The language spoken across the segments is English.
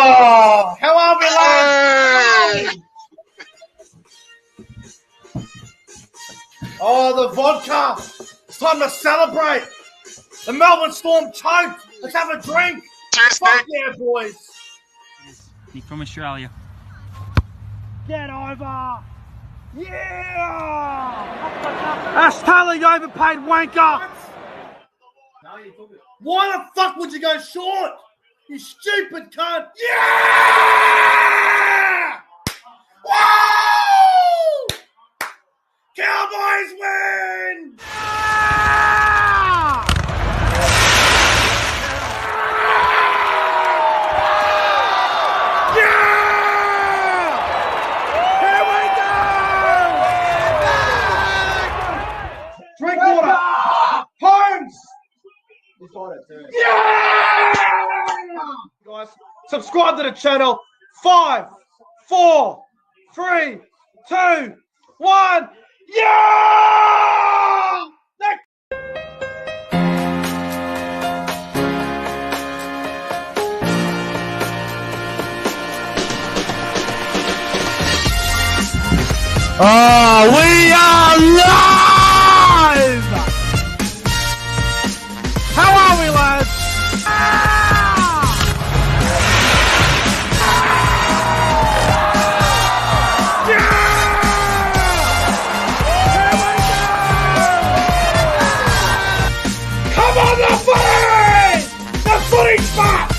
Oh, how are we, lads? Oh, the vodka. It's time to celebrate. The Melbourne Storm choked. Let's have a drink. Cheers, Fuck mate. yeah, boys. Nick from Australia. Get over. Yeah. That's totally overpaid wanker. Why the fuck would you go short? You stupid cunt. Yeah! Woo! Cowboys win! Yeah! Yeah! Here we go! Drink water! Holmes! Yeah! Guys, subscribe to the channel. 5, 4, 3, 2, 1. Yeah! Oh, we are live! How are we, lads? Come on, the footy! The footy's back!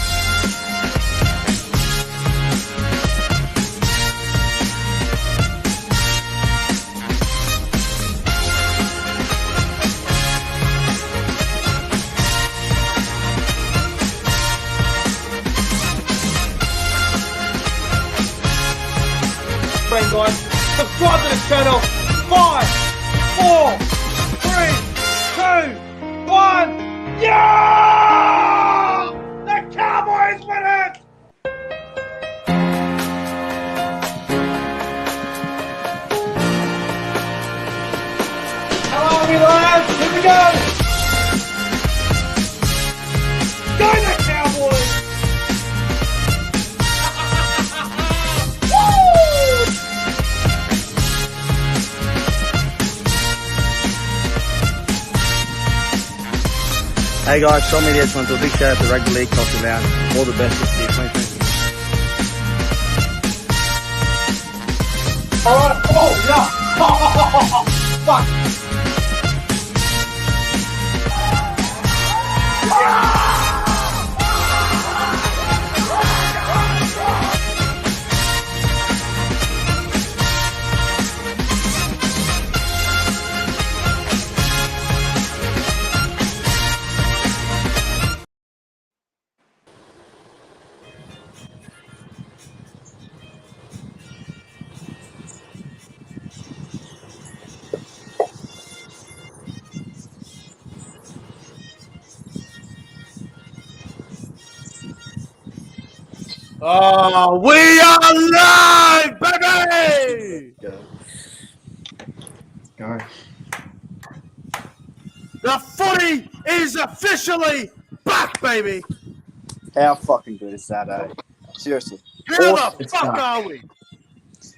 Guys, subscribe to the channel. 5, 4, 3, 2, 1. Yeah! The Cowboys win it! How are we, lads? Here we go! Go the Cowboys! Hey guys, Sean Media just want to do a big shout out to Rugby League Culture Lounge. All the best this year, 2020. Alright, oh yeah! Fuck! Oh, we are live, baby! Go. The footy is officially back, baby! How fucking good is that, eh? Seriously. Who the fuck are we?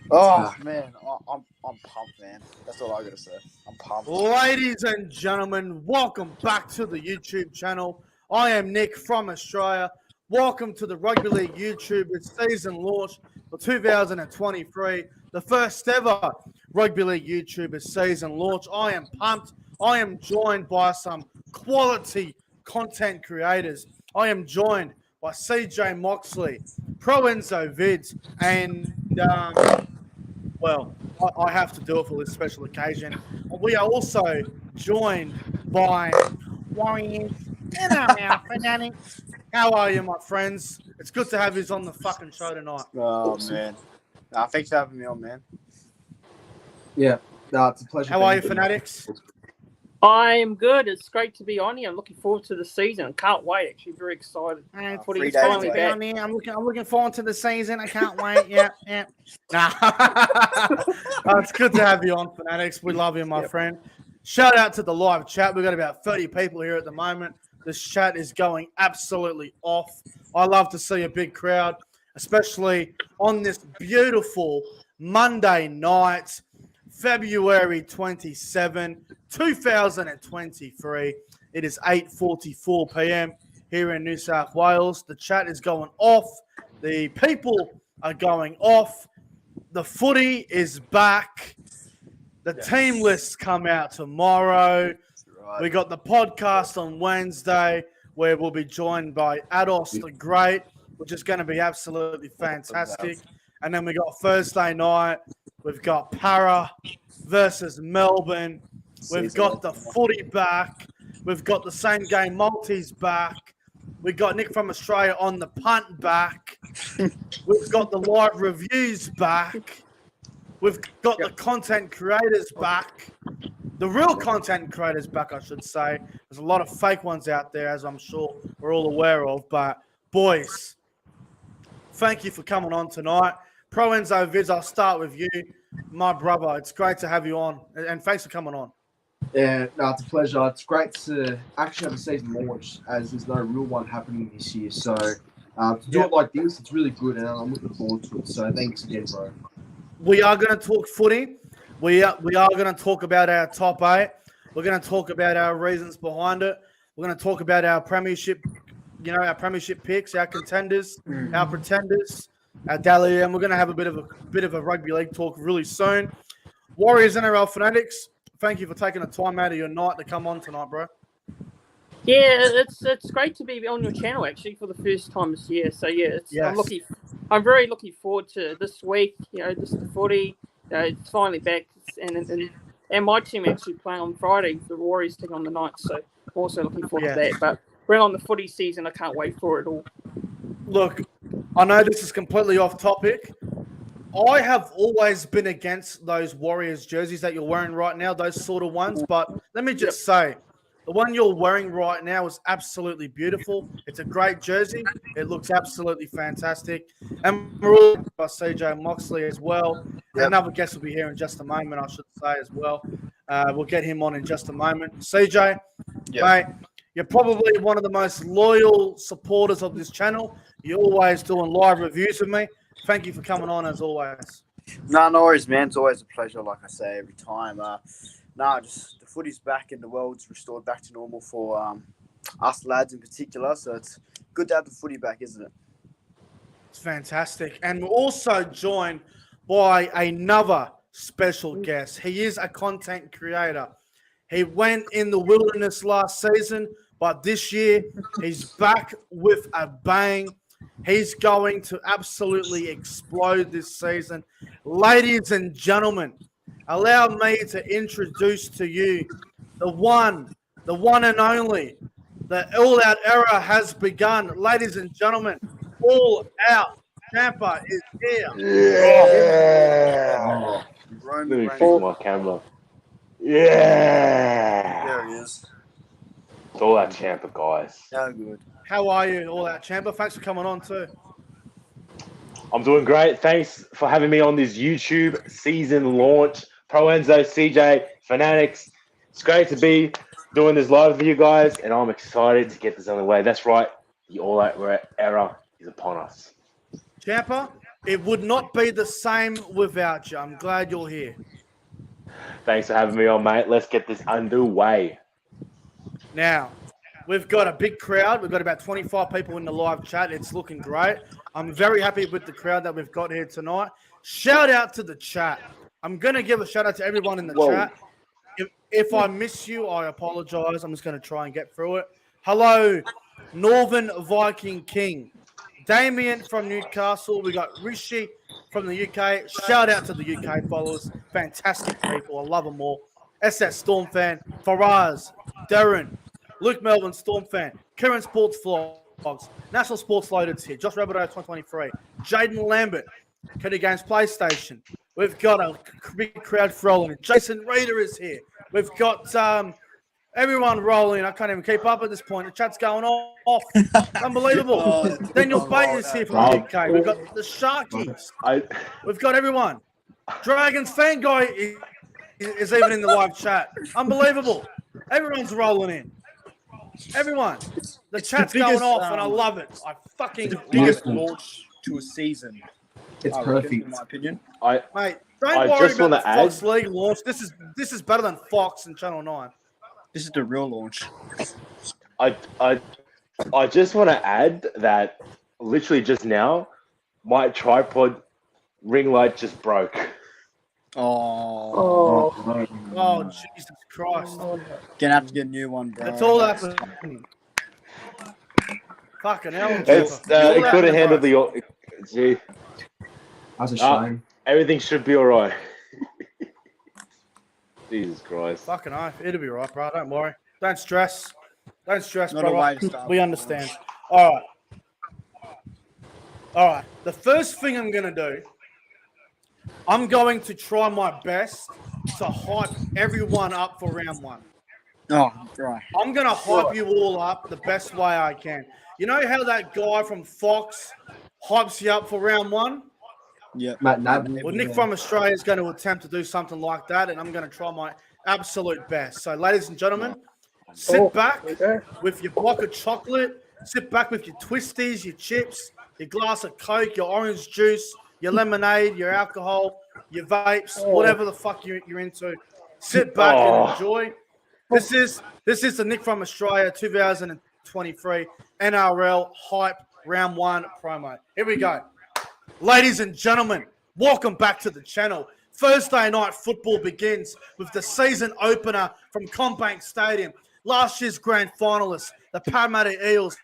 Oh, man. I'm pumped, man. That's all I gotta say. I'm pumped. Ladies and gentlemen, welcome back to the YouTube channel. I am Nick from Australia. Welcome to the Rugby League YouTubers season launch for 2023, the first ever Rugby League YouTubers season launch. I am pumped. I am joined by some quality content creators. I am joined by CJ Moxley, Pro Enzo Vids, and well, I have to do it for this special occasion. We are also joined by Warriors and our fanatics. How are you, my friends? It's good to have you on the fucking show tonight. Oh, man. Thanks for having me on, man. Yeah, it's a pleasure. How are you, fanatics? I'm good. It's great to be on here. I'm looking forward to the season. I can't wait. Actually, very excited. Footy It's days finally away. back. On here. I'm looking forward to the season. I can't wait. Yeah. Nah. It's good to have you on, fanatics. We love you, my friend. Shout out to the live chat. We've got about 30 people here at the moment. This chat is going absolutely off. I love to see a big crowd, especially on this beautiful Monday night, February 27, 2023. It is 8:44 p.m. here in New South Wales. The chat is going off. The people are going off. The footy is back. The team lists come out tomorrow. Right. We got the podcast on Wednesday where we'll be joined by Ados the Great, which is going to be absolutely fantastic. And then we got Thursday night. We've got Para versus Melbourne. We've got the footy back. We've got the same game multis back. We've got Nick from Australia on the punt back. We've got the live reviews back. We've got the content creators back. The real content creators back, I should say. There's a lot of fake ones out there, as I'm sure we're all aware of. But, boys, thank you for coming on tonight. Pro Enzo Viz, I'll start with you, my brother. It's great to have you on, and thanks for coming on. Yeah, no, it's a pleasure. It's great to actually have a season launch, as there's no real one happening this year. So to do it like this, it's really good, and I'm looking forward to it. So thanks again, bro. We are going to talk footy. We are going to talk about our top 8. We're going to talk about our reasons behind it. We're going to talk about our premiership, our premiership picks, our contenders, our pretenders, our Dally, and we're going to have a bit of a rugby league talk really soon. Warriors NRL Fanatics, thank you for taking the time out of your night to come on tonight, bro. Yeah, it's great to be on your channel actually for the first time this year. So yeah, I'm very looking forward to this week. Just the footy. It's finally back, and my team actually playing on Friday. The Warriors take on the Knights, so I'm also looking forward to that. But we're on the footy season. I can't wait for it all. Look, I know this is completely off topic. I have always been against those Warriors jerseys that you're wearing right now, those sort of ones. But let me just say, the one you're wearing right now is absolutely beautiful. It's a great jersey. It looks absolutely fantastic. And we're all by CJ Moxley as well. Yep. Another guest will be here in just a moment, I should say, as well. We'll get him on in just a moment. CJ, mate, you're probably one of the most loyal supporters of this channel. You're always doing live reviews with me. Thank you for coming on, as always. No worries, man. It's always a pleasure, like I say, every time. Just the footy's back and the world's restored back to normal for us lads in particular. So it's good to have the footy back, isn't it? It's fantastic. And we're also joined by another special guest. He is a content creator. He went in the wilderness last season, but this year he's back with a bang. He's going to absolutely explode this season. Ladies and gentlemen, allow me to introduce to you the one and only. The all-out era has begun. Ladies and gentlemen, all-out Tampa is here. Yeah. Let me fix my camera. Yeah. There he is. It's all that Tampa, guys. So good. How are you, all-out Champa? Thanks for coming on too. I'm doing great. Thanks for having me on this YouTube season launch. Pro Enzo, CJ, Fanatics. It's great to be doing this live with you guys, and I'm excited to get this on the way. That's right. The all-out era is upon us. Champa, it would not be the same without you. I'm glad you're here. Thanks for having me on, mate. Let's get this underway. Now, we've got a big crowd. We've got about 25 people in the live chat. It's looking great. I'm very happy with the crowd that we've got here tonight. Shout out to the chat. I'm going to give a shout out to everyone in the chat. If I miss you, I apologize. I'm just going to try and get through it. Hello, Northern Viking King. Damien from Newcastle. We got Rishi from the UK. Shout out to the UK followers. Fantastic people. I love them all. SS Storm fan. Faraz. Darren. Luke Melbourne Storm fan. Kieran Sports Vlogs. National Sports Loaded's here. Josh Rabideau 2023. Jaden Lambert. Kenny Games PlayStation. We've got a big crowd rolling. Jason Reader is here. We've got everyone rolling. I can't even keep up at this point. The chat's going off. Unbelievable. Daniel Bate is here from the UK. We've got the Sharkies. We've got everyone. Dragons fan guy is even in the live chat. Unbelievable. Everyone's rolling in. Everyone. The chat's going off, and I love it. I fucking the biggest launch to a season. It's I reckon, perfect. in my opinion. Mate, don't I worry just about the wanna Fox add- League launch. This is better than Fox and Channel 9. This is the real launch. I just want to add that literally just now, my tripod ring light just broke. Oh, Oh, Jesus Christ. gonna have to get a new one, bro. That's all happening. Fucking hell, It's Trevor. it could have handled the. Gee, That's a shame. everything should be all right. Jesus Christ. Fucking oath. It'll be right, bro. Don't worry. Don't stress. Don't stress, Not a bro. way to start. We understand. All right. All right. The first thing I'm going to do, I'm going to try my best to hype everyone up for round one. Oh, right. I'm going to hype you all up the best way I can. You know how that guy from Fox hypes you up for round one? Yeah. Matt Nab. Well, Nick from Australia is going to attempt to do something like that, and I'm going to try my absolute best. So, ladies and gentlemen, sit back with your block of chocolate. Sit back with your twisties, your chips, your glass of Coke, your orange juice, your lemonade, your alcohol, your vapes, whatever the fuck you're into. Sit back and enjoy. This is the Nick from Australia 2023 NRL Hype Round 1 promo. Here we go. Ladies and gentlemen, welcome back to the channel. Thursday night football begins with the season opener from CommBank Stadium. Last year's grand finalists, the Parramatta Eels,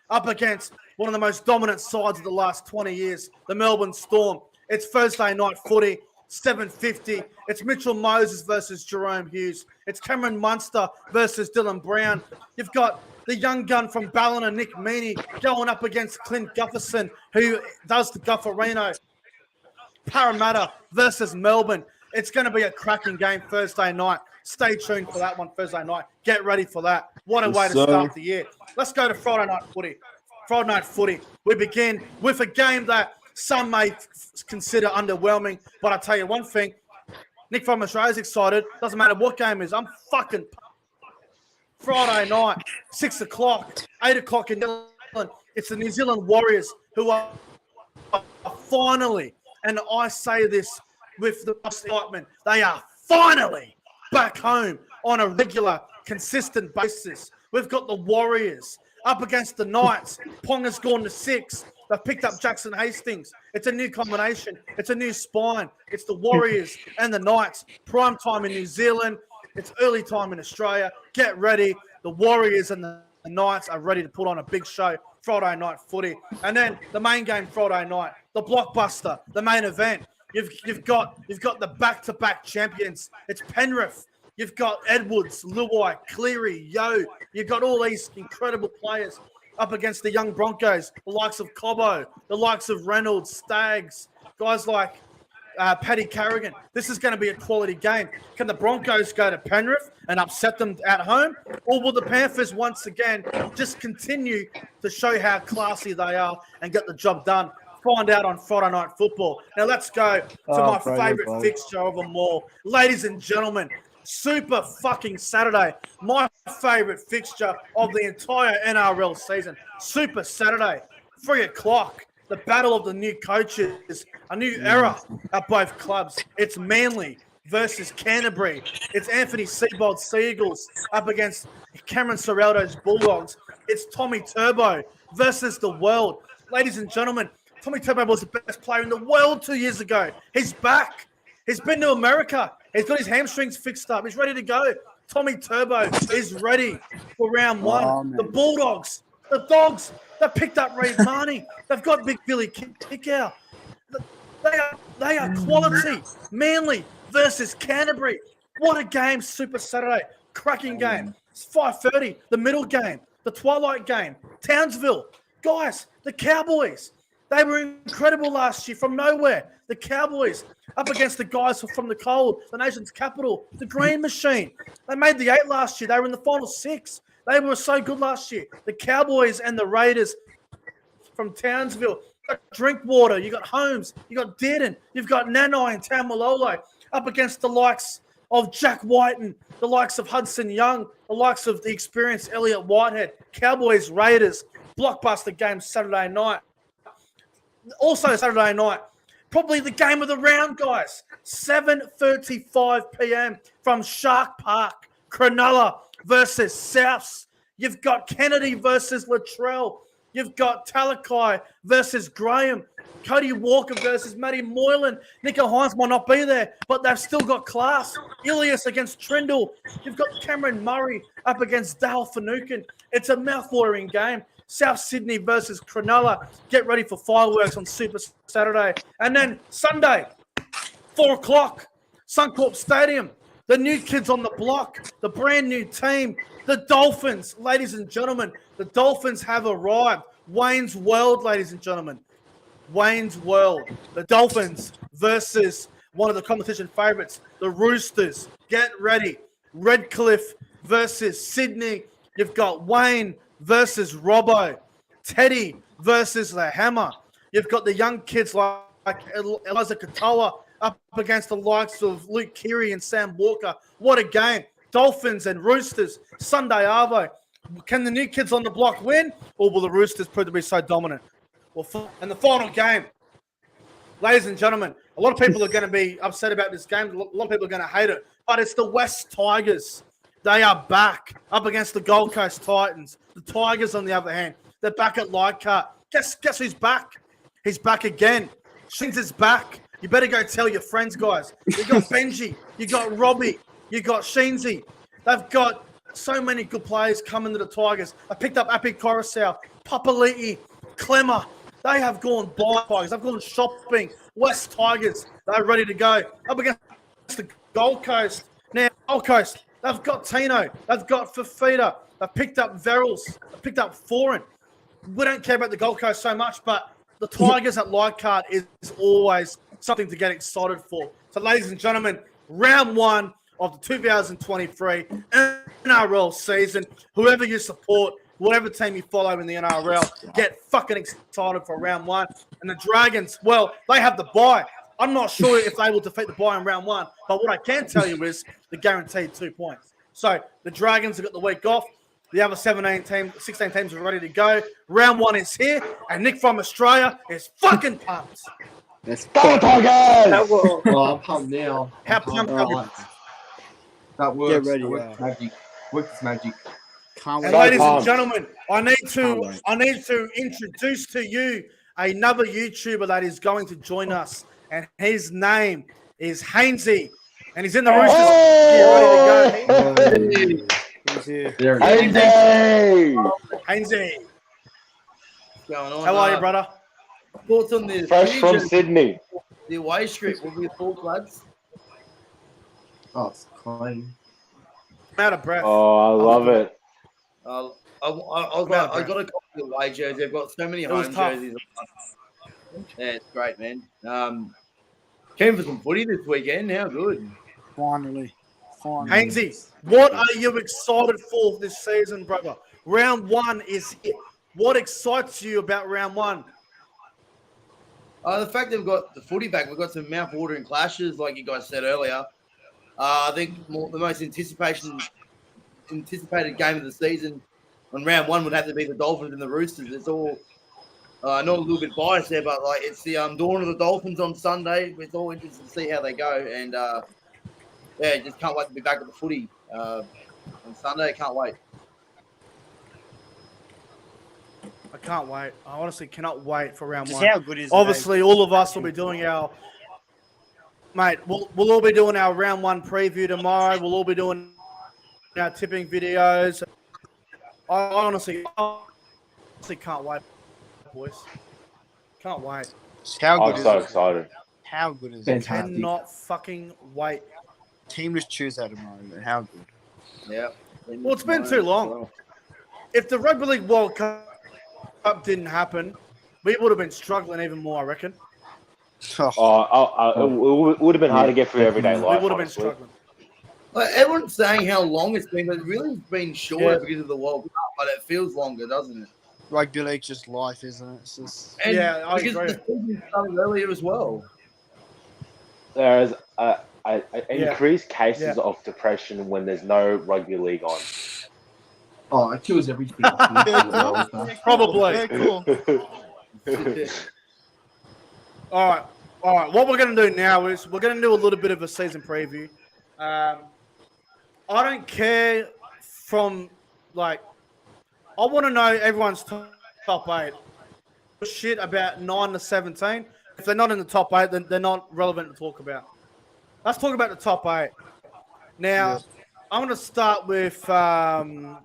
up against one of the most dominant sides of the last 20 years, the Melbourne Storm. It's Thursday night footy, 7:50. It's Mitchell Moses versus Jerome Hughes. It's Cameron Munster versus Dylan Brown. You've got the young gun from Ballina, Nick Meaney, going up against Clint Gufferson, who does the Gufferino. Parramatta versus Melbourne. It's going to be a cracking game Thursday night. Stay tuned for that one Thursday night. Get ready for that. What a way to start the year. Let's go to Friday night footy. Friday night footy. We begin with a game that some may consider underwhelming, but I tell you one thing, Nick from Australia is excited. Doesn't matter what game it is. I'm fucking Friday night, 6 o'clock, 8 o'clock in New Zealand. It's the New Zealand Warriors who are finally, and I say this with the excitement, they are finally back home on a regular, consistent basis. We've got the Warriors up against the Knights. Ponga's gone to 6. They've picked up Jackson Hastings. It's a new combination. It's a new spine. It's the Warriors and the Knights. Prime time in New Zealand. It's early time in Australia. Get ready. The Warriors and the Knights are ready to put on a big show. Friday night footy. And then the main game Friday night. The blockbuster. The main event. You've got the back-to-back champions. It's Penrith. You've got Edwards, Luai, Cleary, Yo. You've got all these incredible players up against the young Broncos, the likes of Cobbo, the likes of Reynolds, Staggs, guys like Paddy Carrigan. This is going to be a quality game. Can the Broncos go to Penrith and upset them at home? Or will the Panthers once again just continue to show how classy they are and get the job done? Find out on Friday Night Football. Now let's go to my favourite fixture of them all. Ladies and gentlemen, Super fucking Saturday. My favourite fixture of the entire NRL season. Super Saturday. 3 o'clock. The battle of the new coaches. A new era at both clubs. It's Manly versus Canterbury. It's Anthony Seibold's Seagulls up against Cameron Ciraldo's Bulldogs. It's Tommy Turbo versus the world. Ladies and gentlemen, Tommy Turbo was the best player in the world 2 years ago. He's back. He's been to America. He's got his hamstrings fixed up. He's ready to go. Tommy Turbo is ready for round one. The Bulldogs, the Dogs, they picked up Reid Marnie. They've got Big Billy Kickout. They are quality. Manly versus Canterbury. What a game, Super Saturday. Cracking game. It's 5:30, the middle game, the twilight game. Townsville. Guys, the Cowboys. They were incredible last year from nowhere. The Cowboys up against the guys from the cold, the nation's capital, the Green Machine. They made the 8 last year. They were in the final 6. They were so good last year. The Cowboys and the Raiders from Townsville. You got Drinkwater, you got Holmes, you got Dearden, you've got Nanai and Tamalolo up against the likes of Jack Whiten, the likes of Hudson Young, the likes of the experienced Elliot Whitehead. Cowboys, Raiders, blockbuster game Saturday night. Also Saturday night, probably the game of the round, guys. 7:35 p.m. from Shark Park, Cronulla versus Souths. You've got Kennedy versus Latrell. You've got Talakai versus Graham. Cody Walker versus Matty Moylan. Nico Hines might not be there, but they've still got class. Ilias against Trindle. You've got Cameron Murray up against Dale Finucane. It's a mouth-watering game. South Sydney versus Cronulla. Get ready for fireworks on Super Saturday. And then Sunday, 4 o'clock, Suncorp Stadium. The new kids on the block. The brand new team. The Dolphins, ladies and gentlemen. The Dolphins have arrived. Wayne's World, ladies and gentlemen. Wayne's World. The Dolphins versus one of the competition favourites, the Roosters. Get ready. Redcliffe versus Sydney. You've got Wayne versus Robbo. Teddy versus the Hammer. You've got the young kids like Eliza Katoa up against the likes of Luke Keary and Sam Walker. What a game. Dolphins and Roosters. Sunday Arvo. Can the new kids on the block win? Or will the Roosters prove to be so dominant? Well, and the final game, ladies and gentlemen, a lot of people are going to be upset about this game. A lot of people are going to hate it. But it's the West Tigers. They are back up against the Gold Coast Titans. The Tigers, on the other hand, they're back at Leichhardt. Guess who's back? He's back again. Shins is back. You better go tell your friends, guys. You got Benji. You got Robbie. You got Sheensy. They've got so many good players coming to the Tigers. I picked up Api Coruscant, Papali'i, Clemmer. They have gone by Tigers. They've gone shopping. West Tigers, they're ready to go. Up against the Gold Coast. Now, Gold Coast, they've got Tino. They've got Fafita. They've picked up Verrills. They've picked up Foreign. We don't care about the Gold Coast so much, but the Tigers at Leichhardt is always something to get excited for. So, ladies and gentlemen, round one of the 2023 NRL season. Whoever you support, whatever team you follow in the NRL, get fucking excited for round one. And the Dragons, well, they have the bye. I'm not sure if they will defeat the bye in round one, but what I can tell you is they're guaranteed 2 points. So the Dragons have got the week off. The other 16 teams are ready to go. Round one is here, and Nick from Australia is fucking pumped. Let's Go Tigers! Oh, I'm pumped now. How pumped are you? That works. Get ready, That works magic. Works magic. Can't And wait. ladies and pumped. gentlemen, I need wait. to introduce to you another YouTuber that is going to join us, and his name is Hainsey, and he's in the Roosters. Get ready to go. There it is. Hey! Hainsey, Going on. how are you, brother? Thoughts on the Fresh from Sydney. the away script? What were your thoughts, lads? Oh, it's clean. I'm out of breath. Oh, I love it. I got a copy of the away jersey. I've got so many It was home tough. jerseys. Yeah, it's great, man. Came for some footy this weekend. How good. Finally. Hainsey, what are you excited for this season, brother? Round one is here. What excites you about round one? The fact that we've got the footy back, we've got some mouth-watering clashes, like you guys said earlier. I think the most anticipated game of the season on round one would have to be the Dolphins and the Roosters. It's all not a little bit biased there, but like it's the dawn of the Dolphins on Sunday. It's all interesting to see how they go, and yeah, just can't wait to be back at the footy on Sunday. Can't wait. I can't wait. I honestly cannot wait for round Just one. how good is it, Obviously, all of us will be doing our we'll all be doing our round one preview tomorrow. We'll all be doing our tipping videos. I honestly can't wait, boys. Can't wait. Just how good I'm is so it? excited. How good is it? Fantastic. Cannot fucking wait. Teamless Tuesday tomorrow. But how good? Yeah. Well, it's been too long. If the Rugby League World Cup didn't happen, we would have been struggling even more, I reckon. It would have been hard to get through everyday We life. would have been honestly. struggling. Like, everyone's saying how long it's been, but it really has been shorter Yeah. because of the World Cup, but it feels longer, doesn't it? Rugby league's just life, isn't it? It's just And Yeah, I because agree. the season started earlier as well. There's increased Yeah. cases of depression when there's no rugby league on. Oh, it kills everything. Probably. Yeah, cool. All right. All right. What we're going to do now is we're going to do a little bit of a season preview. I don't care from, like, I want to know everyone's top 8. Shit about 9 to 17. If they're not in the top 8, then they're not relevant to talk about. Let's talk about the top 8. Now, Yeah. I'm going to start with, I don't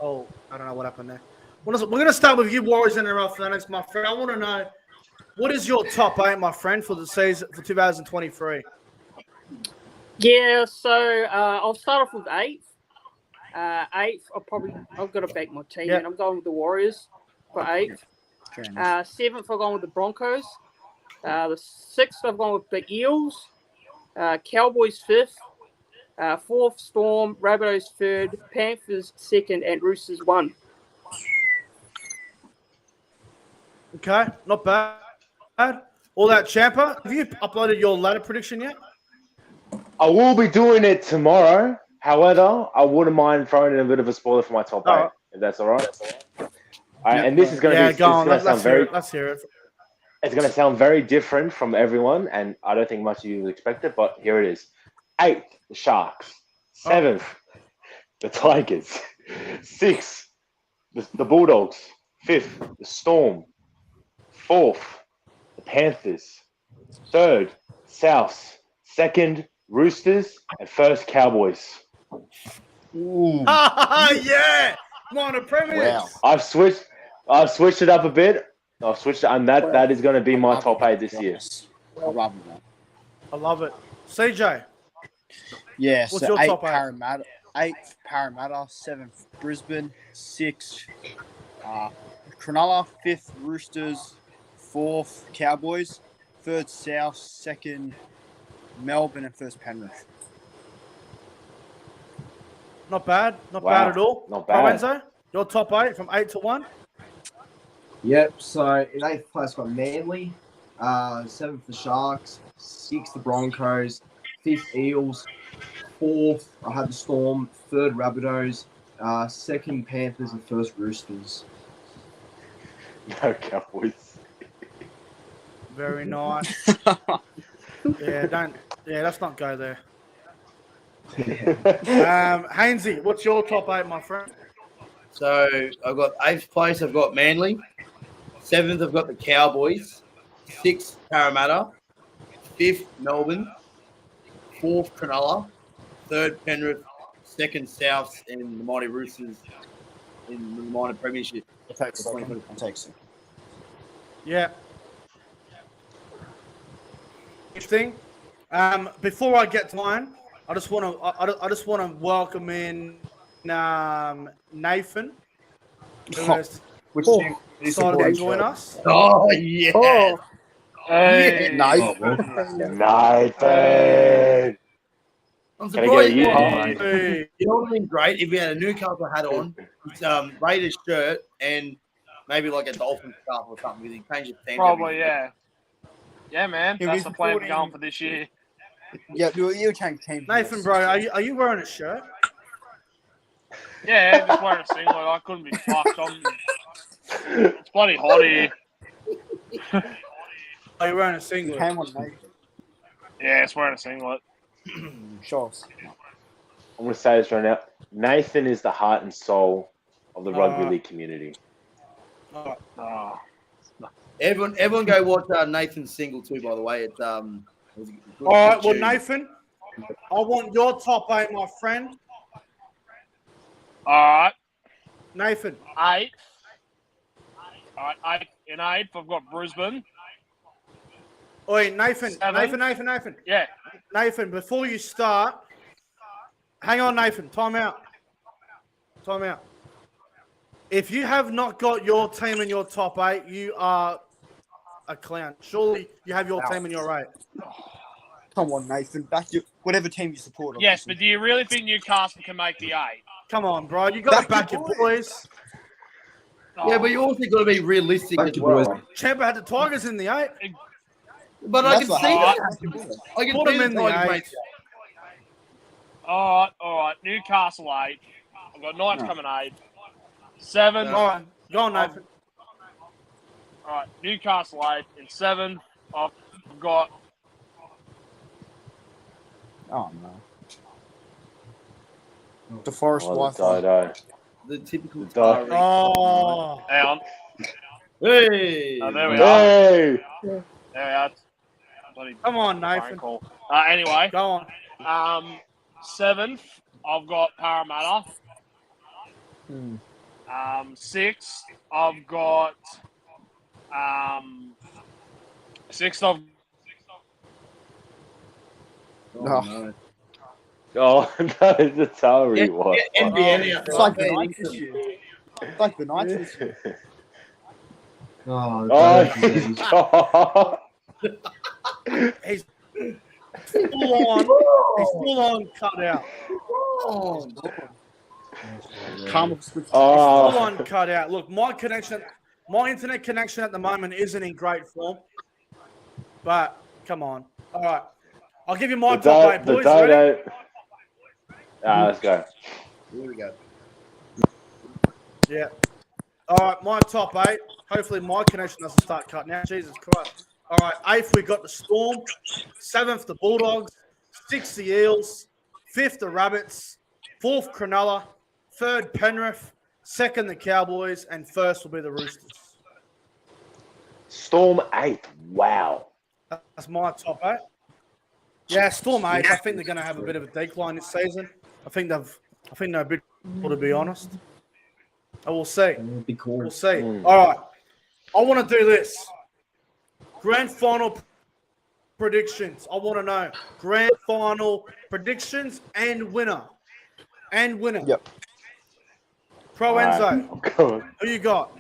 know what happened there. We're going to start with you, Warriors and NRL Fanatics, my friend. I want to know, what is your top 8, my friend, for the season for 2023? Yeah, so I'll start off with 8th. 8th, I've got to back my team, and I'm going with the Warriors for 8th. 7th, I've gone with the Broncos. The 6th, I've gone with the Eels. Cowboys 5th. 4th, Storm. Rabbitohs 3rd. Panthers 2nd, and Roosters 1. Okay, not bad. All that Champa. Have you uploaded your ladder prediction yet? I will be doing it tomorrow. However, I wouldn't mind throwing in a bit of a spoiler for my top 8, if that's all right. All right, and this is going to Let's hear it. It's going to sound very different from everyone, and I don't think much of you expect it, but here it is. 8th, the Sharks. 7th, the Tigers. 6th, the Bulldogs. 5th, the Storm. 4th, the Panthers. 3rd, Souths. 2nd, Roosters. And 1st, Cowboys. Ooh. Yeah! Minor premiers. Wow. I've switched it up a bit. And that is going to be my top 8 this year. I love it, man. I love it. CJ. Yeah, What's so your 8 top 8? Parramatta, 8th Parramatta, 7th Brisbane, 6th Cronulla, 5th Roosters, 4th Cowboys, 3rd South, 2nd Melbourne, and 1st Penrith. Not bad. Not bad at all. Not bad. Provenzo, your top 8 from 8 to 1? Yep. So in 8th place, got Manly. 7th, the Sharks. 6th, the Broncos. 5th, Eels. 4th, I had the Storm. 3rd, Rabbitohs. 2nd, Panthers, and 1st, Roosters. No Cowboys. Very nice. Let's not go there. Hainsey, what's your top 8, my friend? So I've got 8th place. I've got Manly. 7th, I've got the Cowboys. 6th, Parramatta. 5th, Melbourne. 4th, Cronulla. 3rd, Penrith. 2nd, Souths, and the Mighty Roosters in the minor premiership. I'll take it. Yeah. Interesting. Before I get to mine, I just want to welcome in Nathan, who has decided to join us. Oh, yeah. Oh, Hey. Nice. Nathan. I'm Can I get a surprised you? Hey. you know what would have been great if you had a Newcastle hat on, Raiders shirt, and maybe like a Dolphins scarf or something. Because you change your team. Probably, yeah. Yeah, man. It That's was the plan we're 14. going for this year. Yeah, you change teams. Nathan, bro, are you wearing a shirt? Yeah, just wearing a singlet. I couldn't be fucked. It's bloody hot here. Are you wearing a singlet? Came on, Nathan. Yeah, it's wearing a singlet. Shows. I'm going to say this right now. Nathan is the heart and soul of the rugby league community. Oh. Everyone go watch Nathan's single too. By the way, it's All right, well, Nathan, I want your top 8, my friend. All right. Nathan. 8th. All right, in 8th, I've got Brisbane. Oi, Nathan. 7th. Nathan. Yeah. Nathan, before you start, hang on, Nathan. Time out. If you have not got your team in your top 8, you are a clown. Surely you have your team in your 8. Come on, Nathan. Back your whatever team you support. Yes, but do you really think Newcastle can make the 8? Come on, bro. You got to back your boys. Yeah, but you also got to be realistic Back as your well. boys. Champa had the Tigers in the 8. But I can see that. I can Put see them in the Tigers 8. make- All right. Newcastle 8. I've got Knights coming 8. 7. All right. Go on, Nathan. All right. Newcastle 8. In 7. I've got Oh no. The Forest Oh, the Wi-Fi. Dodo. The typical The dog. Tari. Oh, hang on. Hey! Oh, there we are. Hey! There we are. Bloody come on, phone Nathan. call. Anyway, Go on. 7th, I've got Parramatta. Hmm. 6th, I've got 6th, I've Oh, No. no. Oh, no, the Tari Yeah, one. NBN Oh, It's like the outside. Knights this year. It's like the Knights this year. Oh, Oh, Dodo disease. God. He's full on. He's full on cut out. Oh, Calm switch. Full Oh. on cut out. Look, my internet connection at the moment isn't in great form. But come on. All right. I'll give you my The top 8, the boys. Ready? Dodo. Let's go. here we go. Yeah. All right, my top 8. Hopefully my connection doesn't start cutting out. Jesus Christ. All right, 8th we got the Storm. 7th the Bulldogs. 6th the Eels. 5th the Rabbits. 4th Cronulla. 3rd Penrith. 2nd the Cowboys. And 1st will be the Roosters. Storm 8. Wow. That's my top 8. Yeah, Storm 8. I think they're going to have a bit of a decline this season. I think they're a bit, to be honest. I will see. That'd be cool. We'll see. Mm. All right. I want to do this. Grand final predictions. I want to know grand final predictions and winner. Yep. Pro Alright, Enzo, I'm going. who you got?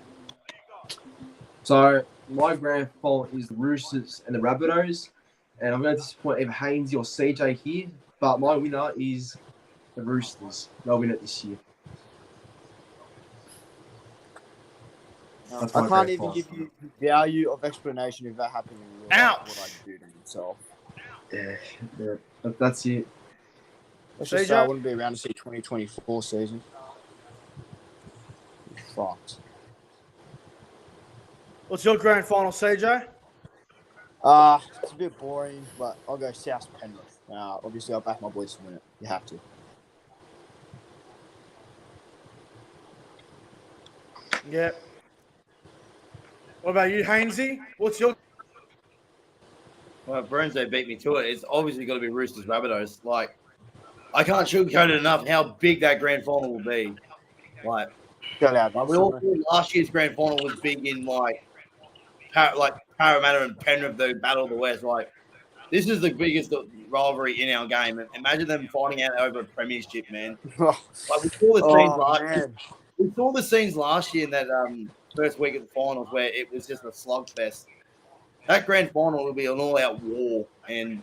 So my grand final is the Roosters and the Rabbitohs, and I'm going to disappoint either Hainsey or CJ here, but my winner is the Roosters. They'll win it this year. That's my I can't grand even final. give you value of explanation if that happened in real life. Ouch. What I do to myself. Yeah, that's it. Let's just say I wouldn't be around to see 2024 season. Fucked. What's your grand final, CJ? It's a bit boring, but I'll go South Penrith. Obviously, I'll back my boys to win it. You have to. Yeah. What about you, Hainsey? What's your Well, Bronzo beat me to it. It's obviously got to be Roosters Rabbitohs. Like, I can't sugarcoat it enough how big that grand final will be. Like, Go out. we all thought last year's grand final was big in like Parramatta and Penrith, the Battle of the West. Like, this is the biggest rivalry in our game. And imagine them fighting out over a premiership, man. Like, we saw the scenes last year. We saw the scenes last year in that first week of the finals where it was just a slugfest. That grand final will be an all-out war, and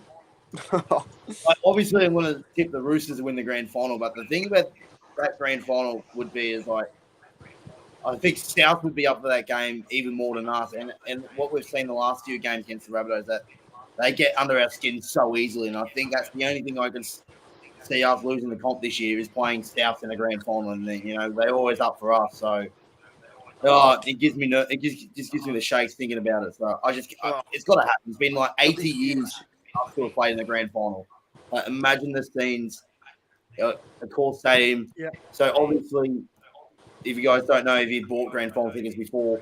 like, obviously I'm going to tip the Roosters to win the grand final. But the thing about that grand final would be is like I think South would be up for that game even more than us. And what we've seen the last few games against the Rabbitohs, that they get under our skin so easily. And I think that's the only thing I can see us losing the comp this year is playing South in the grand final. And then, they're always up for us. So it gives me just gives me the shakes thinking about it. So it's got to happen. It's been like 80 years after we played in the grand final. Like, imagine the scenes at the core stadium. Yeah. So obviously, if you guys don't know, if you've bought grand final tickets before,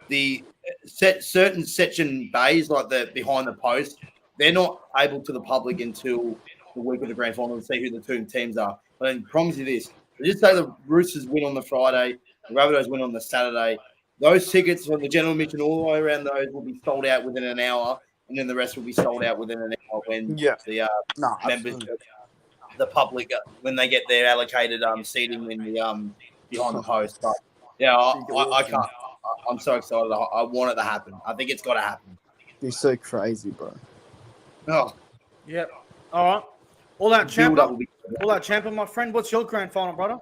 the certain section bays, like the behind the post, they're not able to the public until the week of the grand final to see who the two teams are. But I can promise you this: just say the Roosters win on the Friday, the Rabbitohs win on the Saturday. Those tickets from the general admission all the way around those will be sold out within an hour, and then the rest will be sold out within an hour when the members, the public, when they get their allocated seating in the behind the post. But yeah, I can't. I'm so excited. I want it to happen. I think it's got to happen. You're so crazy, bro. Oh, Yep. All right. All out champion, my friend. What's your grand final, brother?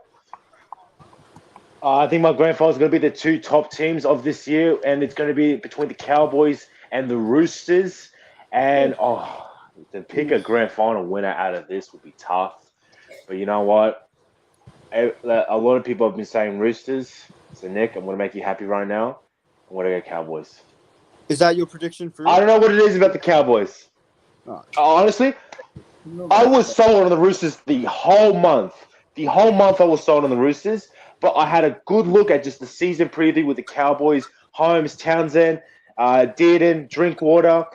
I think my grand final is going to be the two top teams of this year, and it's going to be between the Cowboys and the Roosters. And to pick a grand final winner out of this would be tough. But you know what? A lot of people have been saying Roosters. So Nick, I'm going to make you happy right now. I'm going to go Cowboys. Is that your prediction for? I don't know what it is about the Cowboys. Oh. Honestly, I was sold on the Roosters the whole month. The whole month I was sold on the Roosters, but I had a good look at just the season preview with the Cowboys, Holmes, Townsend, Dearden, Drinkwater,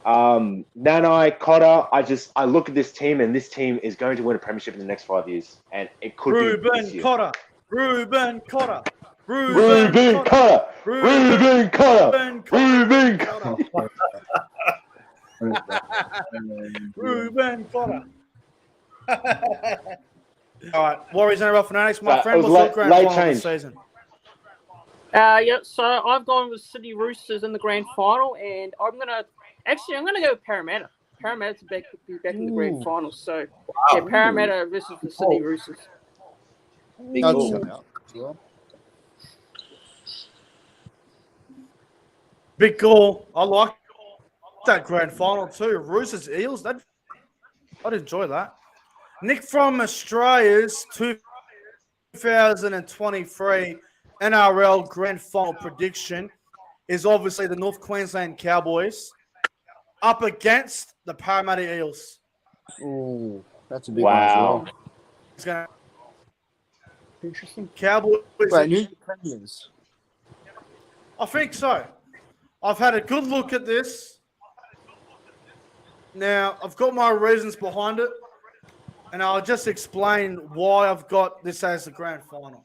Nanai, Cotter. I look at this team, and this team is going to win a premiership in the next 5 years, and it could be this Ruben year. Cotter. Ruben Cotter. Ruben Cotter. Ruben Cotter. Ruben Cotter. Ruben Cotter. All right, Warriors and Fanatics, my It friend. was What's your grand late final change. this season? Yeah, so I've gone with City Roosters in the grand final, and I'm gonna go with Parramatta. Parramatta to be back in the grand final. So yeah, Parramatta versus the City Roosters. Big I'd call. shout out as well. Big call. I like that grand final too. Roosters Eels. I'd enjoy that. Nick from Australia's 2023 NRL grand final prediction is obviously the North Queensland Cowboys up against the Parramatta Eels. Ooh, that's a big one as Wow. well. It's gonna Interesting. Cowboys. Wait, who's the premiers? I think so. I've had a good look at this. Now, I've got my reasons behind it, and I'll just explain why I've got this as the grand final.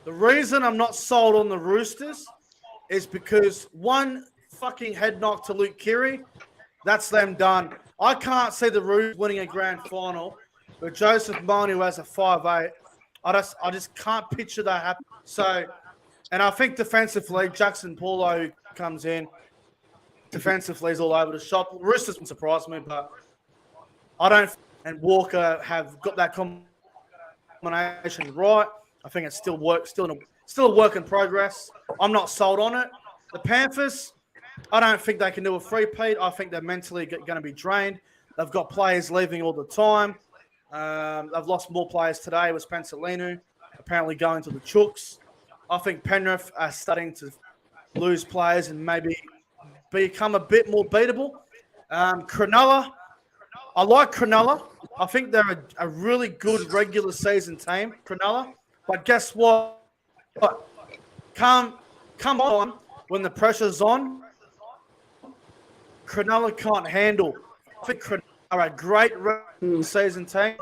The reason I'm not sold on the Roosters is because one fucking head knock to Luke Keary, that's them done. I can't see the Roosters winning a grand final with Joseph Mone, who has a 5'8". I just can't picture that happen. So, and I think defensively, Jackson Paulo, who comes in, defensively is all over the shop. Roosters wouldn't surprise me, but I don't. And Walker have got that combination right. I think it's still a work in progress. I'm not sold on it. The Panthers, I don't think they can do a three-peat. I think they're mentally going to be drained. They've got players leaving all the time. They've lost more players today with Spencer Lenu apparently going to the Chooks. I think Penrith are starting to lose players and maybe become a bit more beatable. Cronulla, I like Cronulla. I think they're a really good regular season team, Cronulla. But guess what? Come on, when the pressure's on, Cronulla can't handle. I think Cronulla are a great regular season team.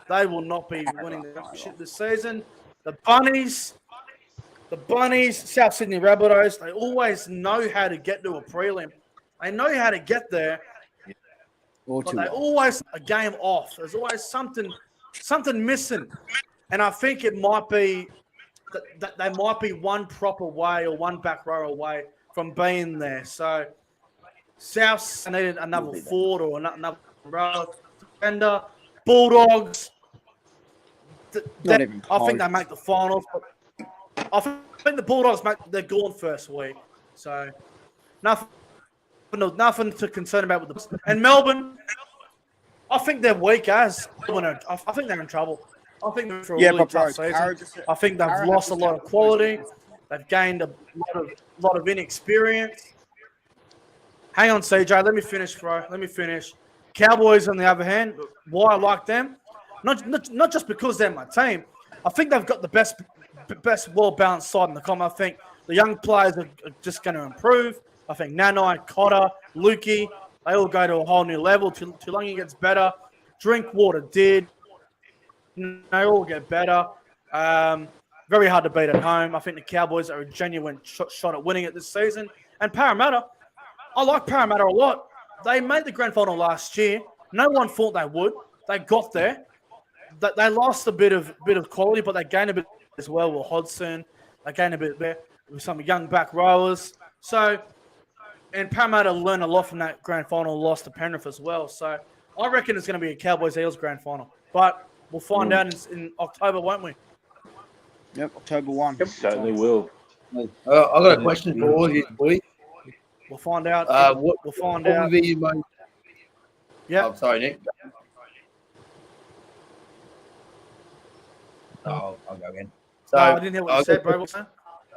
They will not be winning the championship this season. The Bunnies, South Sydney Rabbitohs, they always know how to get to a prelim. They know how to get there, but they always a game off. There's always something missing, and I think it might be that they might be one proper way or one back row away from being there. So South needed another forward or another row defender. Bulldogs, I think they make the finals. But I think the Bulldogs they're gone first week, so nothing to concern about with them. And Melbourne, I think they're weak as. I think they're in trouble. I think they're for a really tough season. I think they've lost a lot of quality. They've gained a lot of inexperience. Hang on, CJ. Let me finish, bro. Let me finish. Cowboys, on the other hand, why I like them, not just because they're my team. I think they've got the best well-balanced side in the comp. I think the young players are just going to improve. I think Nanai, Cotter, Lukey, they all go to a whole new level. Tulungi gets better. Drinkwater did. They all get better. Very hard to beat at home. I think the Cowboys are a genuine shot at winning it this season. And Parramatta, I like Parramatta a lot. They made the grand final last year. No one thought they would. They got there. They lost a bit of quality, but they gained a bit as well with Hodgson. They gained a bit there with some young back rowers. So, and Parramatta learned a lot from that grand final loss to Penrith as well. So, I reckon it's going to be a Cowboys-Eels grand final. But we'll find out in October, won't we? Yep, October 1. Yep. Certainly will. I've got a question for all you, boy. We'll find out. We'll find out. Yeah. Oh, sorry, Nick. Oh, I'll go again. So no, I didn't hear what you said, bro. What's that?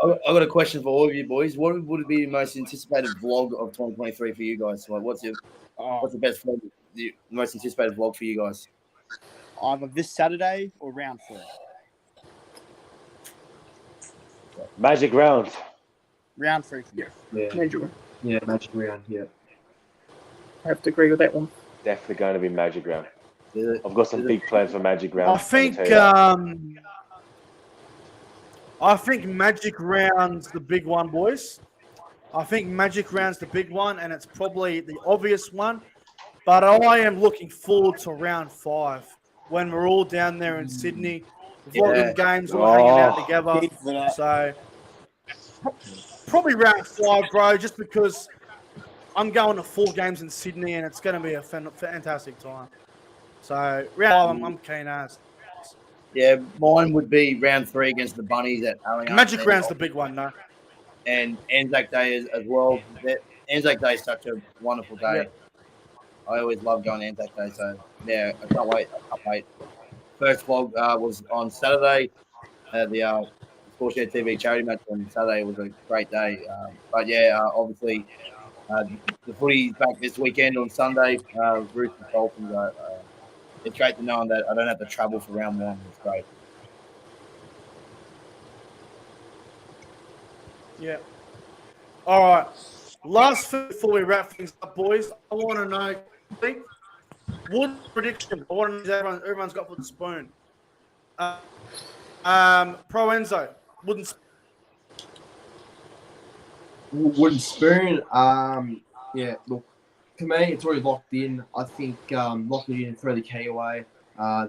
I got a question for all of you boys. What would be the most anticipated vlog of 2023 for you guys? Like, what's the best vlog, the most anticipated vlog for you guys? Either this Saturday or round 3. Magic round. Round 3 for me. Yeah, Major. yeah, magic round. Yeah. I have to agree with that one. Definitely going to be Magic round. Is it- I've got some big plans for Magic round. I think Magic Round's the big one, boys. I think Magic Round's the big one, and it's probably the obvious one. But I am looking forward to round 5 when we're all down there in Sydney, vlogging games, all hanging out together. Big for that. So probably round 5, bro, just because I'm going to 4 games in Sydney, and it's going to be a fantastic time. So round 5, I'm keen as. Yeah, mine would be round 3 against the Bunnies at Allianz. Magic Round's the big one, no? And Anzac Day as well. Anzac Day is such a wonderful day. Yep. I always love going to Anzac Day. So, yeah, I can't wait. First vlog was on Saturday. The Sportshare TV charity match on Saturday was a great day. But, yeah, obviously, the footy's back this weekend on Sunday. Roosters Dolphins. It's great to know that I don't have to travel for round 1. It's great. Yeah. All right. Last thing before we wrap things up, boys, I want to know, what prediction? I want to know everyone's got for the spoon. Pro Enzo, wouldn't. Wooden spoon. Yeah. Look, to me, it's already locked in. I think lock it in and throw the key away.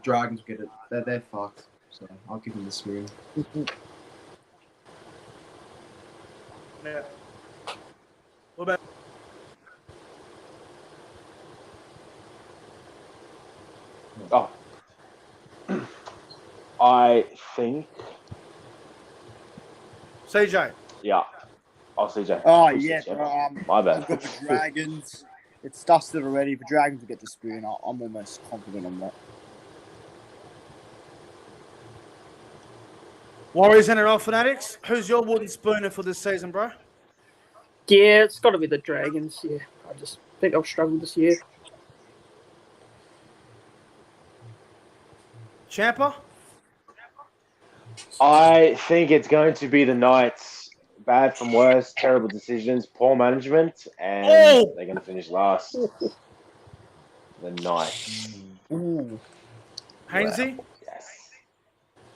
Dragons get it. They're fucked. So I'll give them the spoon. Yeah. What about? Oh. I think. CJ. Yeah. Oh, CJ. Oh, Please, yeah. CJ. My bad. I've got the Dragons. It's dusted already. The Dragons will get the spoon. I'm almost confident on that. Warriors NRL fanatics, who's your wooden spooner for this season, bro? Yeah, it's got to be the Dragons. Yeah, I just think I'll struggle this year. Champa? I think it's going to be the Knights. Bad from worse, terrible decisions, poor management, and they're going to finish last. The Knights. Ooh. Hainsey? Yes.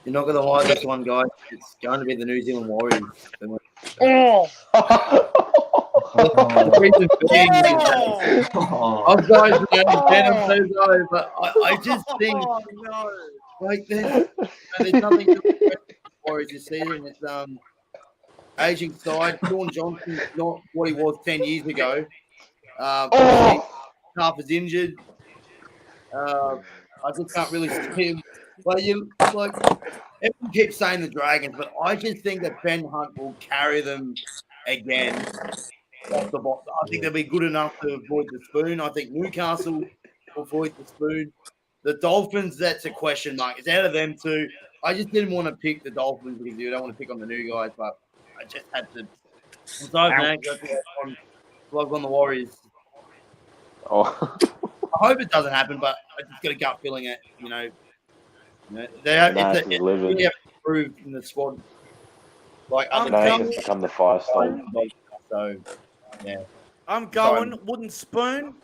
You're not going to hide this one, guys. It's going to be the New Zealand Warriors. Oh! The reason being, I'm sorry, I'm so sorry, but I just think like there's nothing to the Warriors this season. It's aging side. Sean Johnson's not what he was 10 years ago. Half is injured. I just can't really see him. Everyone keeps saying the Dragons, but I just think that Ben Hunt will carry them again. Off the box. I think they'll be good enough to avoid the spoon. I think Newcastle will avoid the spoon. The Dolphins, that's a question mark. It's out of them two. I just didn't want to pick the Dolphins because you don't want to pick on the new guys, but I just had to. I'm sorry, man. Vlog on the Warriors. Oh. I hope it doesn't happen, but I just got a gut feeling it. They have really improved in the squad. Like other teams become the 5-star. So, yeah. I'm going wooden spoon.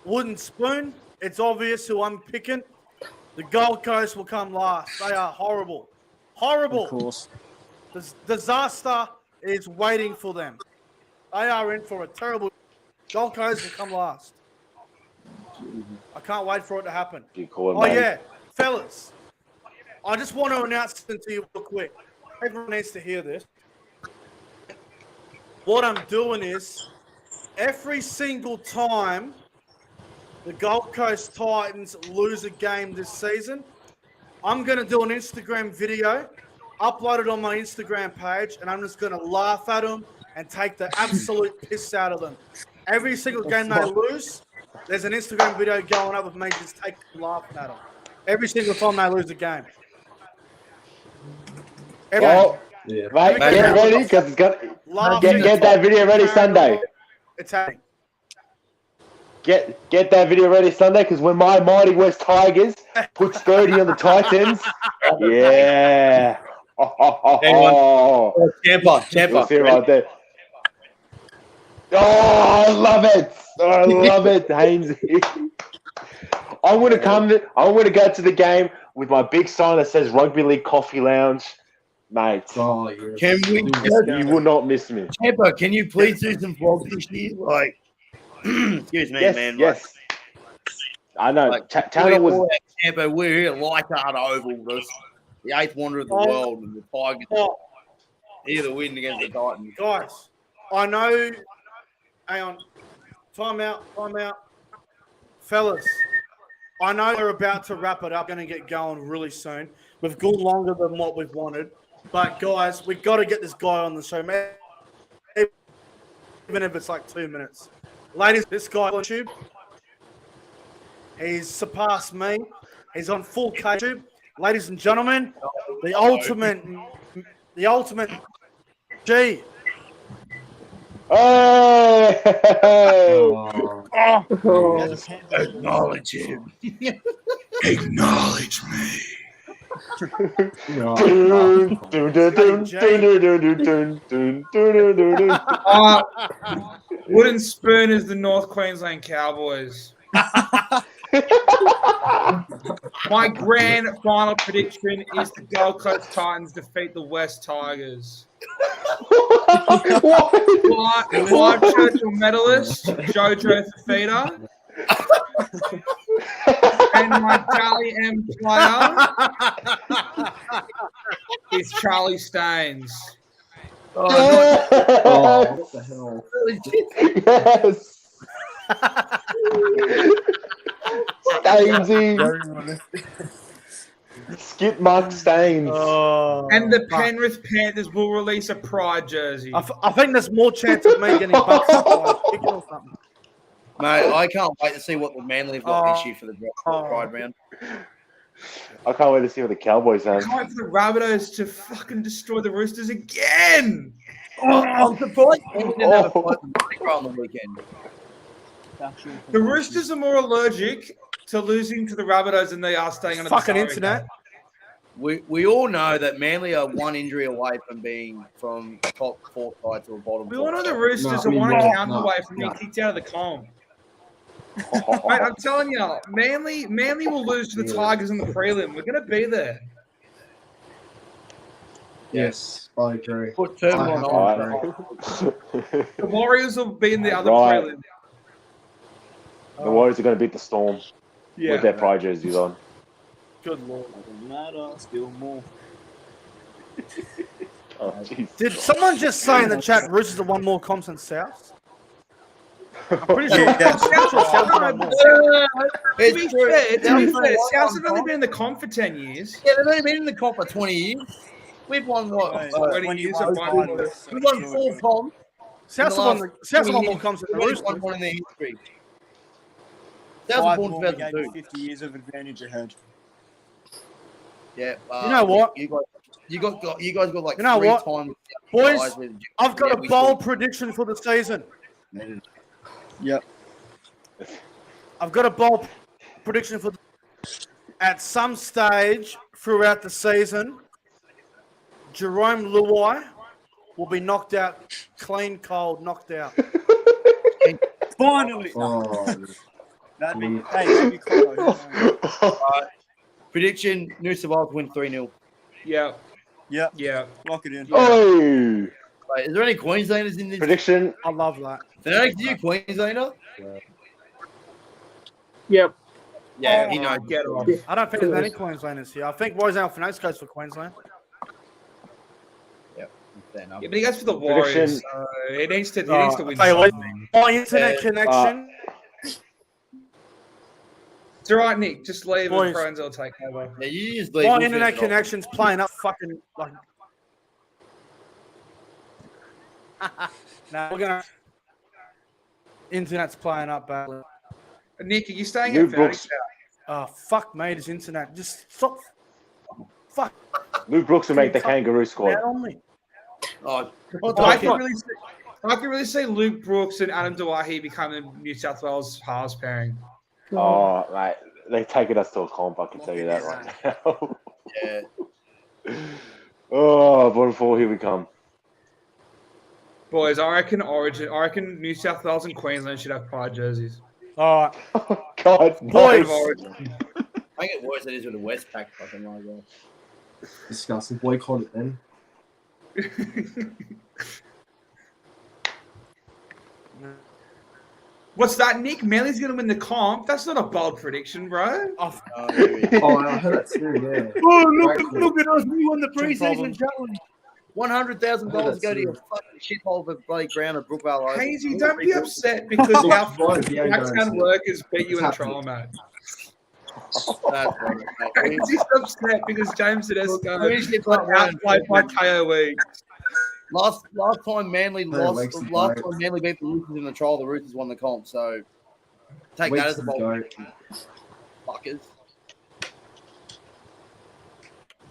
Wooden spoon. It's obvious who I'm picking. The Gold Coast will come last. They are horrible. Horrible. Of course. Disaster is waiting for them. They are in for a terrible. Gold Coast will come last. I can't wait for it to happen. Yeah, fellas. I just want to announce something to you real quick. Everyone needs to hear this. What I'm doing is, every single time the Gold Coast Titans lose a game this season, I'm going to do an Instagram video, upload it on my Instagram page, and I'm just going to laugh at them and take the absolute piss out of them. Every single game they lose, there's an Instagram video going up of me just laughing at them. Every single time they lose a game. Oh, Yeah. mate, get ready because it's got get that video ready Sunday. It's happening. Get that video ready Sunday because when my mighty West Tigers puts 30 on the Titans, yeah. Oh, Tampa. You'll see right there. Oh, I love it. I love it, Hainsey. I'm gonna go to the game with my big sign that says Rugby League Coffee Lounge, mate. Oh, yes. Can we? You will not miss me. Tampa, can you please do some vlogs this year? Like, excuse me, Yes, man. yes. I know. Like, Tanner was. Tampa. We're here at Leichhardt Oval, the eighth wonder of the world, and the Tigers here to win against the Titans. Guys, I know. Hang on. Time out. Fellas, I know they're about to wrap it up. Going to get going really soon. We've gone longer than what we've wanted. But, guys, we've got to get this guy on the show, man. Even if it's like 2 minutes. Ladies, this guy on YouTube, he's surpassed me. He's on full YouTube. Ladies and gentlemen, the ultimate G. Hey! Acknowledge him. Acknowledge me. Wooden spoon is the North Queensland Cowboys. My grand final prediction is the Gold Coast Titans defeat the West Tigers. Five Churchill medalist, Jojo Fafita. And my Dally M player is Charlie Staines. Oh, what the hell? Yes. Stainsy. Skip Mark Staines. And the Penrith Panthers will release a Pride jersey. I think there's more chance of me getting bucked up by a chicken or something. Mate, I can't wait to see what the Manly have got this year for the Pride round. I can't wait to see what the Cowboys have. I can't wait for the Rabbitohs to fucking destroy the Roosters again. I'm surprised they didn't have a fight on the weekend. The Roosters are more allergic to losing to the Rabbitohs than they are staying on the Fucking salary internet. cap. We all know that Manly are one injury away from being from top four side to a bottom. We all know the four. Roosters are one account away from being kicked out of the comp. Mate, I'm telling you, Manly will lose to the Tigers in the prelim. We're going to be there. Yes, I agree. Put term I on have all. The Warriors will be in the other Right. prelim. The Warriors are going to beat the Storm with their Pride jerseys on. Good lord. Doesn't matter, still more. Oh, jeez. Did someone just say in the chat Roosters are one more comps than South? I'm pretty sure. South are one more. To be fair, Souths have only been in the comp for 10 years. Yeah, they've only been in the comp for 20 years. We've won what? 20 years of one. We've won 4 comps. South are one more comps than the We've Roosters. won one in their history. South were born 2002. 50 years of advantage ahead. Yeah. You know what? You guys got like You know 3 what? times. Boys, I've got a bold prediction for the season. Yep. I've got a bold prediction for at some stage throughout the season, Jerome Luai will be knocked out, clean, cold, knocked out. Finally. That'd be cool. Prediction: New South Wales win 3-0. Yeah. Lock it in. Oh! Wait, is there any Queenslanders in this? Prediction. I love that. Fanatics, you Queenslander? Yep. Yeah, he knows. Get off. I don't think there's any Queenslanders here. I think Roseanne Fanatics goes for Queensland. Fair enough. Yeah, but he goes for the Prediction. Warriors. So he needs to win Hey, wait. something. My internet connection. It's all right, Nick. Just leave Boys. and Crones will take over. Yeah, you just leave. My We'll internet finish it off. connection's playing up fucking like. No, we're gonna. Internet's playing up badly. Nick, are you staying New at Fanatics? Brooks. Oh fuck, mate! His internet just stop. Fuck. Luke Brooks will make the kangaroo squad. Oh, I can really see Luke Brooks and Adam Dewey becoming New South Wales halves pairing. Oh, mate, they're taking us to a comp. I can tell you that right now. yeah. Oh, bottom four, here we come. Boys, I reckon New South Wales and Queensland should have pride jerseys. All right. Oh, God, Boys. I get worse than it is with the Westpac fucking logo. Disgusting. Boycott it then. What's that, Nick? Manly's going to win the comp? That's not a bold prediction, bro. Oh, I heard that too, yeah. Look at us. We won the preseason challenge. $100,000 go to your fucking shithole of a bloody ground at Brookvale. Hazy, don't be upset because our Blacktown workers beat you in a trial match. Hazy's upset because James Tedesco got outplayed by KOE. Last time Manly lost. Last time Manly beat the Roosters in the trial, the Roosters won the comp. So take that as a bold. Fuckers.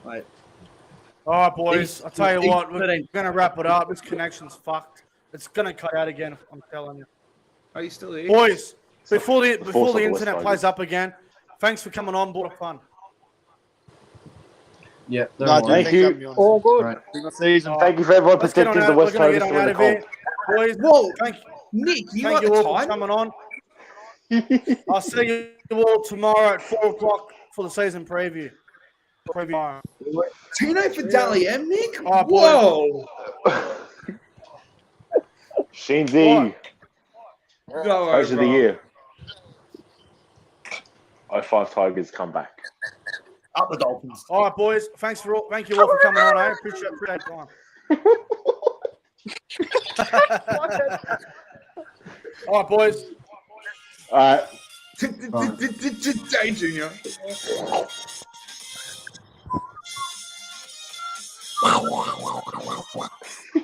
Right. All right, boys. I'll tell you what. We're going to wrap it up. This connection's fucked. It's going to cut out again, I'm telling you. Are you still here? Boys, before the internet plays up again, thanks for coming on board. Fun. Yeah. Thank you. All good. Right. Thank you for everyone protecting the West Coast for the comp. Boys, Whoa, thank Nick, you you got the all for time? coming on. I'll see you all tomorrow at 4 o'clock for the season preview. Tino for Dally M, Nick? Oh, whoa. Sheensy. Coach of the year. 05 Tigers come back. Up the Dolphins. All right, boys. Thank you all for coming on. I appreciate time. All right, boys. All right. Day Junior.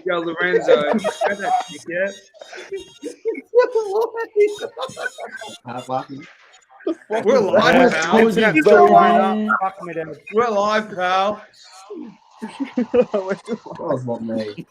Yo, Lorenzo, you got that chick yet? We're live, pal. We're live, pal. That was not me.